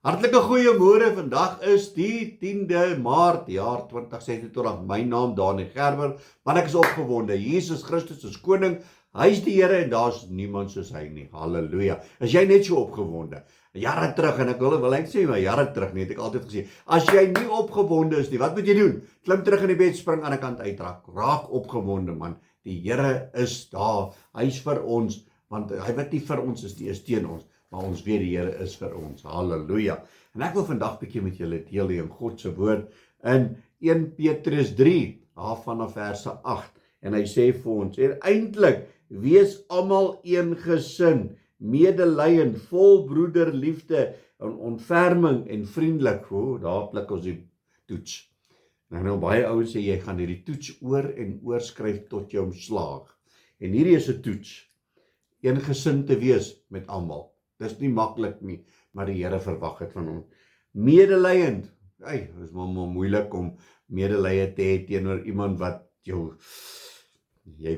Hartlike goeiemôre, vandag is die 10de Maart, jaar 2026, my naam Daniel Gerber, man ek is opgewonde, Jesus Christus is koning, hy is die Here en daar is niemand soos hy nie, halleluja. Is jy net so opgewonde? Jare terug, en ek wil ek sê, maar jare terug nie, het ek altyd gesê, as jy nie opgewonde is nie, wat moet jy doen? Klim terug in die bed, spring aan die kant uitraak, raak opgewonde man, die Here is daar, hy is vir ons, want hy wat nie vir ons is, die is teen ons. Maar ons weet die Here is vir ons, halleluja. En ek wil vandag bietjie met julle deel in God se woord in 1 Petrus 3, daar vanaf verse 8. En hy sê vir ons, en eintlik, wees almal een gesin, medelyend, vol broederliefde, en ontferming en vriendelik. Daar pluk ons die toets. Nou baie ouens sê, jy gaan hierdie toets oor en oor skryf tot jy hom slaag. En hierdie is 'n toets, een gesin te wees met almal. Dis nie maklik nie, maar die Here verwag het van ons. Medelyend, dit is maar moeilik om medelee te hê teenoor iemand wat jy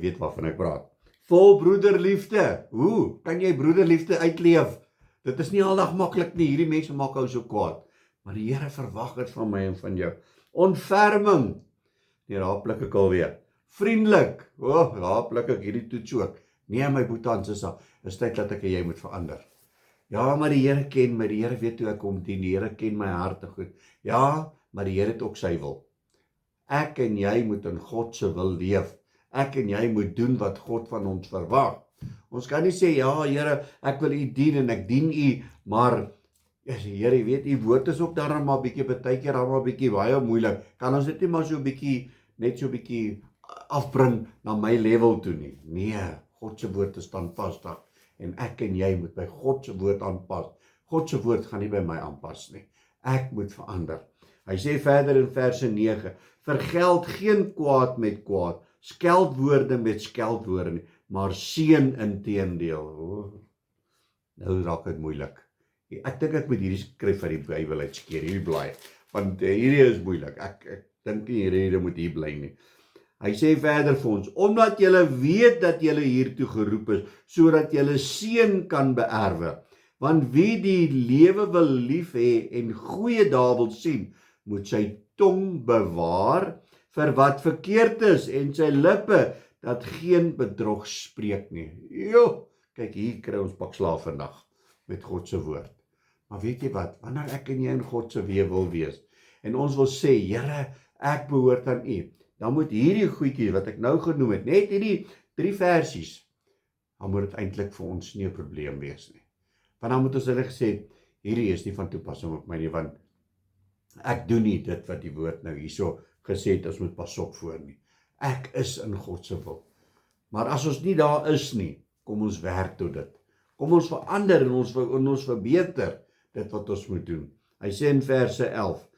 weet waarvan ek praat. Vol broederliefde, hoe kan jy broederliefde uitleef? Dit is nie aldag maklik nie, hierdie mense maak jou so kwaad, maar die Here verwag het van my en van jou. Ontferming, daar pluk ek alweer. Vriendelik, daar pluk ek hierdie toets ook. Nee my boetie, is tyd dat ek en jy moet verander. Ja, maar die Here ken my, die Here weet hoe ek kom dien, die Here ken my harte goed. Ja, maar die Here het ook sy wil. Ek en jy moet in God se wil leef. Ek en jy moet doen wat God van ons verwag. Ons kan nie sê, ja Here, ek wil u dien en ek dien u, maar Here, weet u woord is ook daarom maar bietjie, partykeer maar bietjie baie moeilik. Kan ons dit nie maar net so bietjie afbring na my level toe nie? Nee, God se woord is standvastig. En ek en jy moet by God se woord aanpas. God se woord gaan nie by my aanpas nie. Ek moet verander. Hy sê verder in verse 9, vergeld geen kwaad met kwaad, skeldwoorde met skeldwoorde nie, maar seën inteendeel. Nou raak dit moeilik. Ek dink ek moet hierdie skryf uit die Bybel uitskeer, hierdie blaai, want hierdie is moeilik. Ek dink nie hierdie moet hier bly nie. Hy sê verder vir ons, omdat julle weet dat julle hiertoe geroep is, sodat julle seën kan beerwe. Want wie die lewe wil lief hê en goeie dae wil sien, moet sy tong bewaar vir wat verkeerd is en sy lippe dat geen bedrog spreek nie. Kyk, hier kry ons pak slaaf vandag met God se woord. Maar weet jy wat, wanneer ek en jy in God se weë wil wees, en ons wil sê, Here, ek behoort aan u, dan moet hierdie goedjie wat ek nou genoem het, net hierdie 3 versies, dan moet dit eintlik vir ons nie 'n probleem wees nie. Want dan moet ons hulle gesê, hierdie is nie van toepassing op my nie, want ek doen nie dit wat die woord nou hierso gesê het, ons moet pas op voor nie. Ek is in God se wil. Maar as ons nie daar is nie, kom ons werk tot dit. Kom ons verander en ons verbeter dit wat ons moet doen. Hy sê in verse 11,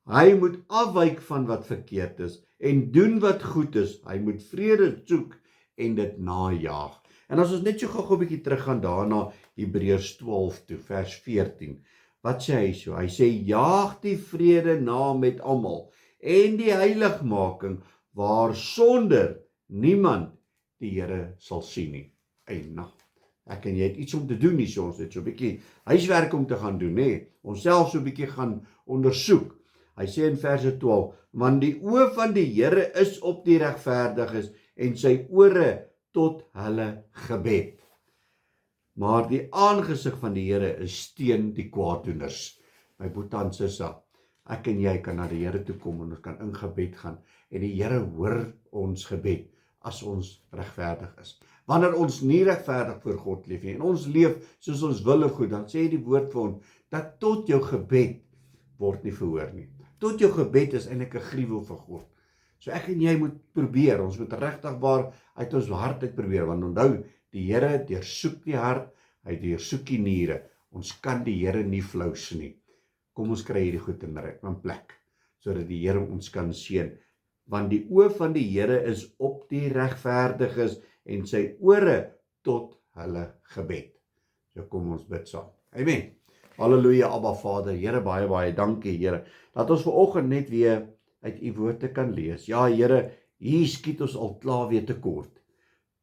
hy moet afwyk van wat verkeerd is en doen wat goed is. Hy moet vrede soek en dit najaag. En as ons net so gou 'n bietjie teruggaan daarna Hebreërs 12 toe, vers 14. Wat sê hy so? Hy sê, jaag die vrede na met almal en die heiligmaking waar sonder niemand die Here sal sien nie. Ek en jy het iets om te doen hier, ons het so 'n bietjie huiswerk om te gaan doen, nee. Ons self so 'n bietjie gaan ondersoek. Hy sê in verse 12, want die oë van die Here is op die regverdiges en sy ore tot hulle gebed. Maar die aangesig van die Here is teen die kwaaddoeners. My boetie en sissa, ek en jy kan na die Here toe kom en ons kan in gebed gaan en die Here hoor ons gebed as ons regverdig is. Wanneer ons nie regverdig voor God leef nie en ons leef soos ons wil en goed, dan sê die woord vir ons dat tot jou gebed word nie verhoor nie. Tot jou gebed is eintlik 'n gruwel vir God. So ek en jy moet probeer, ons moet regtig waar uit ons hart uit probeer, want onthou, die Here deursoek die hart, hy deursoek die niere. Ons kan die Here nie flous nie. Kom ons kry hierdie goed in plek, sodat die Here ons kan seën. Want die oë van die Here is op die regverdiges en sy ore tot hulle gebed. So kom ons bid saam. Amen. Halleluja, Abba Vader, Here, baie, baie dankie, Here, dat ons vanoggend net weer uit u woorde kan lees. Ja, Here, hier skiet ons al klaar weer tekort.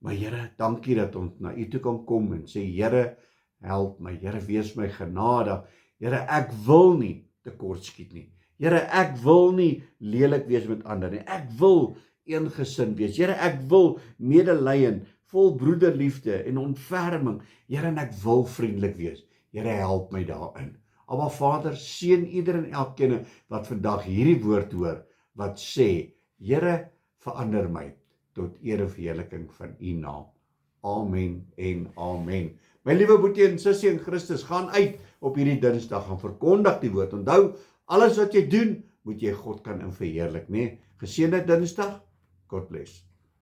Maar Here, dankie dat ons na u toe kan kom en sê, Here, help my, Here, wees my genadig Here, ek wil nie tekortskiet nie. Here, ek wil nie lelik wees met ander nie. Ek wil eengesind wees. Here, ek wil medelyn, vol broederliefde en ontferming. Here, en ek wil vriendelik wees. Here, help my daarin. Aba Vader, seën ieder en elkeen wat vandag hierdie woord hoor, wat sê, Here, verander my tot eer en verheerliking van U naam. Amen en amen. My liewe boetie en sussie in Christus, gaan uit op hierdie Dinsdag en verkondig die woord. Onthou, alles wat jy doen, moet jy God kan verheerlik, né? Geseënde Dinsdag. God bless.